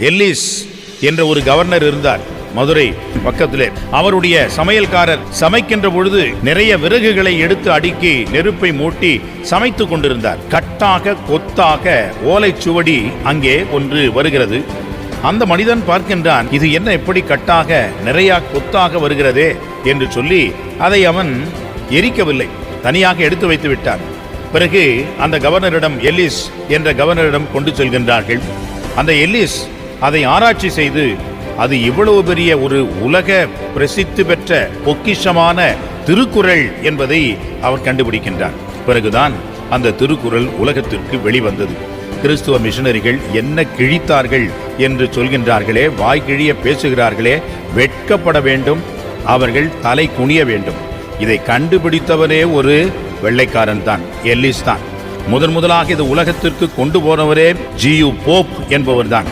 Ellis என்ற ஒரு governor இருந்தார் மதுரை பக்கத்திலே. அவருடைய சமையல்காரர் சமைக்கின்ற பொழுது நிறைய விறகுகளை எடுத்து அடுக்கி நெருப்பை மூட்டி சமைத்துக் கொண்டிருந்தார். கட்டாக கொத்தாக ஓலைச்சுவடி அங்கே ஒன்று வருகிறது. அந்த மனிதன் பார்க்கின்றான், இது என்ன எப்படி கட்டாக நிறைய கொத்தாக வருகிறதே என்று சொல்லி அதை அவன் எரிக்கவில்லை, தனியாக எடுத்து வைத்து விட்டான். பிறகு அந்த கவர்னரிடம், எல்லிஸ் என்ற கவர்னரிடம் கொண்டு செல்கின்றார்கள். அந்த எல்லிஸ் அதை ஆராய்ச்சி செய்து அது இவ்வளவு பெரிய ஒரு உலக பிரசித்தி பெற்ற பொக்கிஷமான திருக்குறள் என்பதை அவர் கண்டுபிடிக்கின்றார். பிறகுதான் அந்த திருக்குறள் உலகத்திற்கு வெளிவந்தது. கிறிஸ்துவ மிஷனரிகள் என்ன கிழித்தார்கள் என்று சொல்கின்றார்களே, வாய் கிழிய பேசுகிறார்களே, வெட்கப்பட வேண்டும், அவர்கள் தலை குனிய வேண்டும். இதை கண்டுபிடித்தவரே ஒரு வெள்ளைக்காரன் தான், எல்லிஸ் தான். முதலாக இது உலகத்திற்கு கொண்டு போனவரே ஜியு போப் என்பவர் தான்.